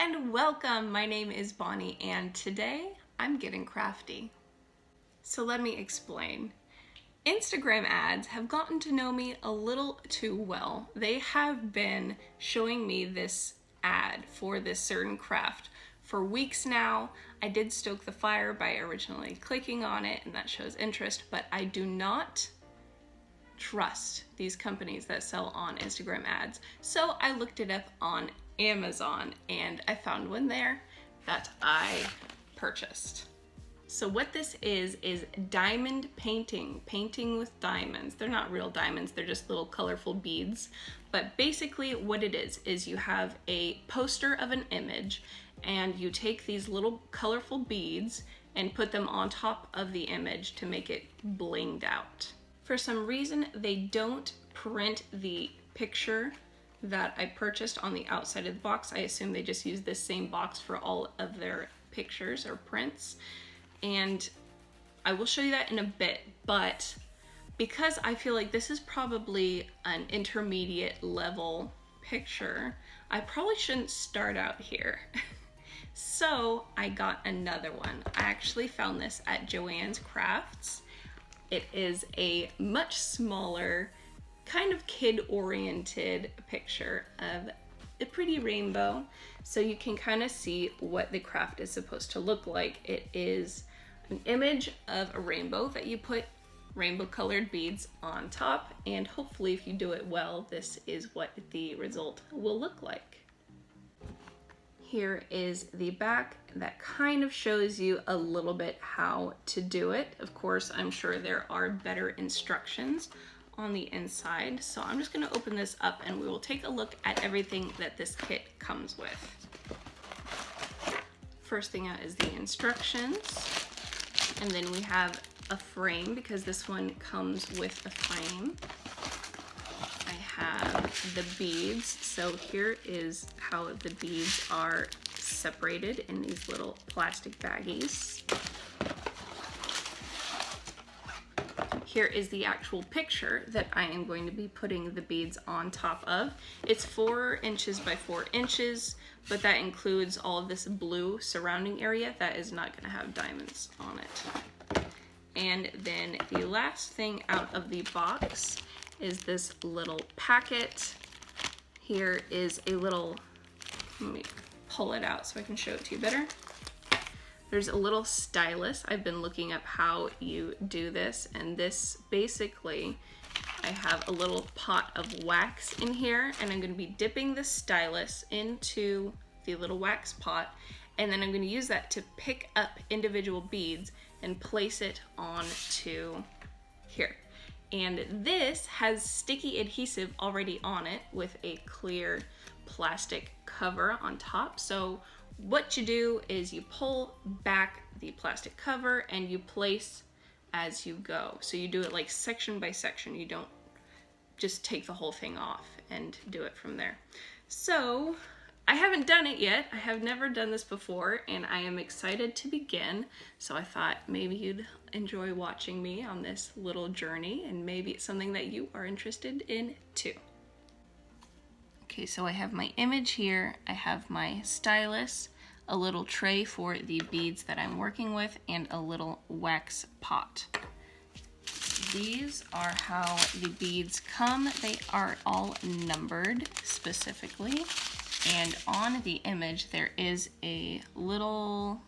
and welcome. My name is Bonnie and today I'm getting crafty. So let me explain. Instagram ads have gotten to know me a little too well. They have been showing me this ad for this certain craft for weeks now. I did stoke the fire by originally clicking on it and that shows interest, but I do not trust these companies that sell on Instagram ads. So I looked it up on Amazon and I found one there that I purchased. So what this is diamond painting, painting with diamonds. They're not real diamonds, they're just little colorful beads. But basically what it is you have a poster of an image and you take these little colorful beads and put them on top of the image to make it blinged out. For some reason, they don't print the picture that I purchased on the outside of the box. I assume they just use this same box for all of their pictures or prints. And I will show you that in a bit, but because I feel like this is probably an intermediate level picture, I probably shouldn't start out here. So I got another one. I actually found this at Joann's Crafts. It is a much smaller, kind of kid-oriented picture of a pretty rainbow. So you can kind of see what the craft is supposed to look like. It is an image of a rainbow that you put rainbow colored beads on top, and hopefully if you do it well, this is what the result will look like. Here is the back that kind of shows you a little bit how to do it. Of course, I'm sure there are better instructions on the inside. So I'm just gonna open this up and we will take a look at everything that this kit comes with. First thing out is the instructions. And then we have a frame because this one comes with a frame. I have the beads. So here is how the beads are separated in these little plastic baggies. Here is the actual picture that I am going to be putting the beads on top of. It's 4 inches by 4 inches, but that includes all of this blue surrounding area that is not going to have diamonds on it. And then the last thing out of the box is this little packet. Here is a little, let me pull it out so I can show it to you better. There's a little stylus. I've been looking up how you do this, and this basically, I have a little pot of wax in here, and I'm gonna be dipping the stylus into the little wax pot, and then I'm gonna use that to pick up individual beads and place it onto here. And this has sticky adhesive already on it with a clear plastic cover on top. So what you do is you pull back the plastic cover and you place as you go. So you do it like section by section. You don't just take the whole thing off and do it from there. So I haven't done it yet. I have never done this before and I am excited to begin. So I thought maybe you'd enjoy watching me on this little journey and maybe it's something that you are interested in too. Okay, so I have my image here. I have my stylus, a little tray for the beads that I'm working with, and a little wax pot. These are how the beads come. They are all numbered specifically. And on the image, there is a little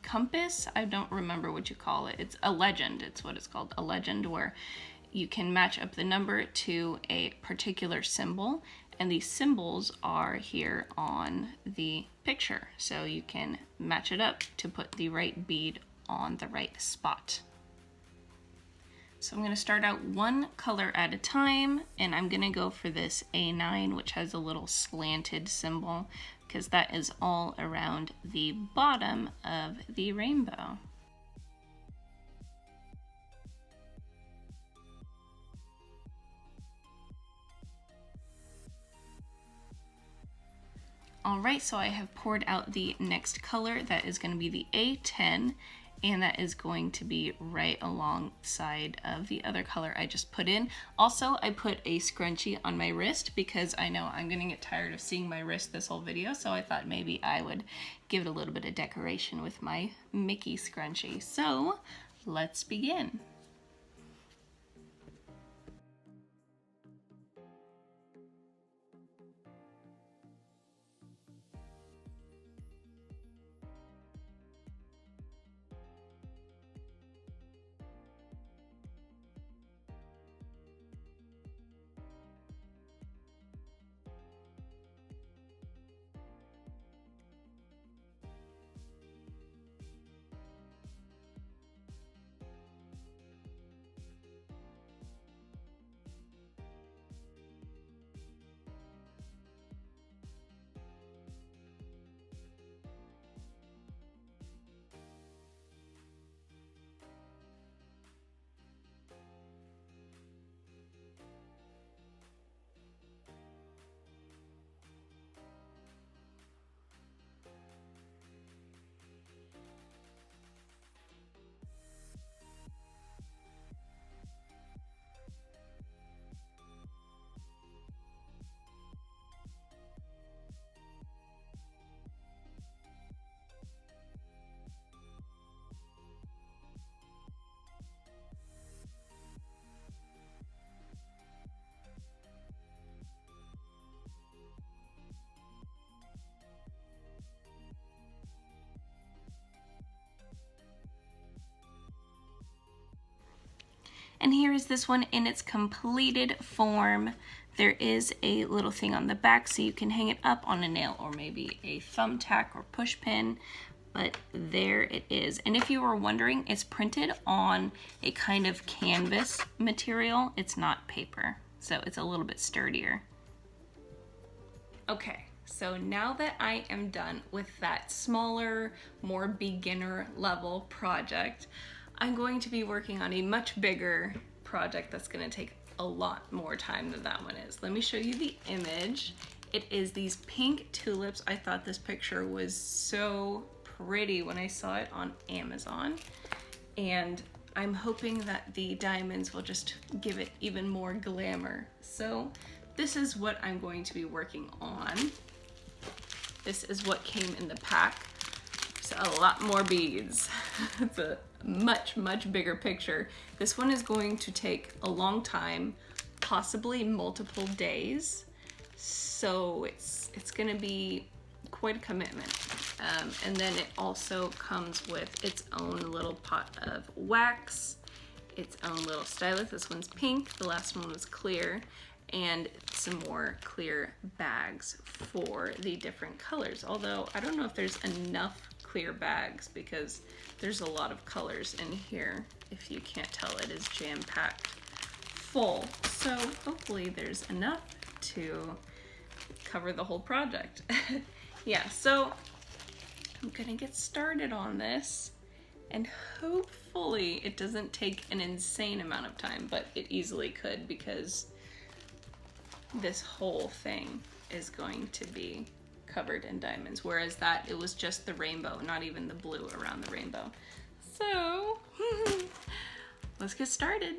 compass. I don't remember what you call it. It's a legend. It's what it's called, a legend, where you can match up the number to a particular symbol. And these symbols are here on the picture. So you can match it up to put the right bead on the right spot. So I'm going to start out one color at a time, and I'm going to go for this A9, which has a little slanted symbol, because that is all around the bottom of the rainbow. Alright, so I have poured out the next color. That is going to be the A10, and that is going to be right alongside of the other color I just put in. Also, I put a scrunchie on my wrist because I know I'm gonna get tired of seeing my wrist this whole video, so I thought maybe I would give it a little bit of decoration with my Mickey scrunchie. So let's begin. And here is this one in its completed form. There is a little thing on the back so you can hang it up on a nail or maybe a thumbtack or push pin, but there it is. And if you were wondering, it's printed on a kind of canvas material. It's not paper, so it's a little bit sturdier. Okay, so now that I am done with that smaller, more beginner level project, I'm going to be working on a much bigger project that's going to take a lot more time than that one is. Let me show you the image. It is these pink tulips. I thought this picture was so pretty when I saw it on Amazon, and I'm hoping that the diamonds will just give it even more glamour. So this is what I'm going to be working on. This is what came in the pack. So a lot more beads. It's a much bigger picture. This one is going to take a long time, possibly multiple days. So it's gonna be quite a commitment. And then it also comes with its own little pot of wax, its own little stylus. This one's pink, the last one was clear, and some more clear bags for the different colors. Although I don't know if there's enough clear bags because there's a lot of colors in here. If you can't tell, it is jam-packed full. So hopefully there's enough to cover the whole project. Yeah, so I'm gonna get started on this, and hopefully it doesn't take an insane amount of time, but it easily could because this whole thing is going to be covered in diamonds, whereas that it was just the rainbow, not even the blue around the rainbow. So let's get started.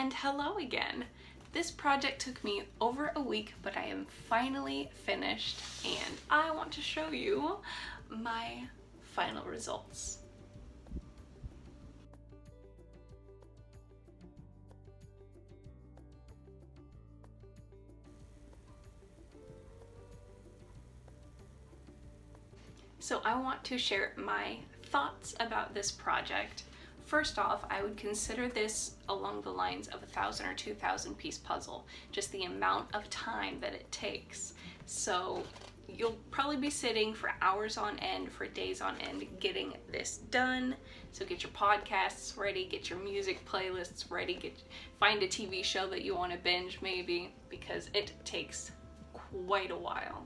And hello again. This project took me over a week, but I am finally finished and I want to show you my final results. So I want to share my thoughts about this project. First off, I would consider this along the lines of a 1,000 or 2,000 piece puzzle, just the amount of time that it takes. So you'll probably be sitting for hours on end, for days on end, getting this done. So get your podcasts ready, get your music playlists ready, find a TV show that you want to binge maybe, because it takes quite a while.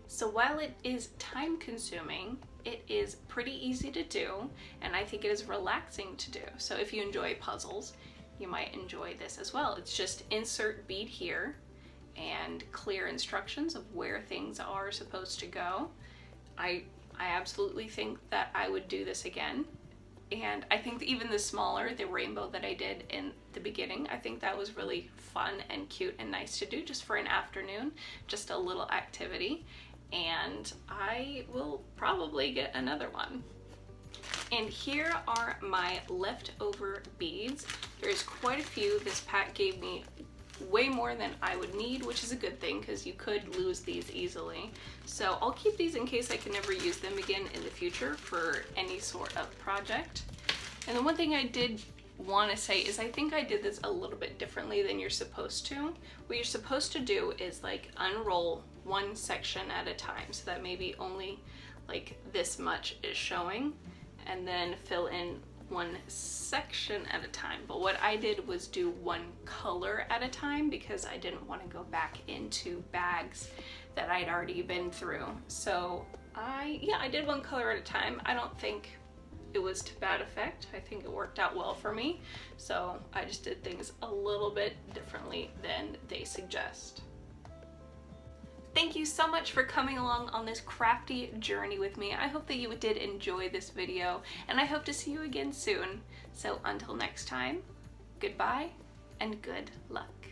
So while it is time consuming, it is pretty easy to do, and I think it is relaxing to do. So if you enjoy puzzles, you might enjoy this as well. It's just insert bead here and clear instructions of where things are supposed to go. I absolutely think that I would do this again. And I think that even the smaller, the rainbow that I did in the beginning, I think that was really fun and cute and nice to do just for an afternoon, just a little activity. And I will probably get another one. And here are my leftover beads. There's quite a few. This pack gave me way more than I would need, which is a good thing because you could lose these easily. So I'll keep these in case I can never use them again in the future for any sort of project. And the one thing I did want to say is I think I did this a little bit differently than you're supposed to. What you're supposed to do is like unroll one section at a time, so that maybe only like this much is showing, and then fill in one section at a time. But what I did was do one color at a time because I didn't want to go back into bags that I'd already been through. So I did one color at a time. I don't think it was to bad effect. I think it worked out well for me. So I just did things a little bit differently than they suggest. Thank you so much for coming along on this crafty journey with me. I hope that you did enjoy this video, and I hope to see you again soon. So until next time, goodbye and good luck.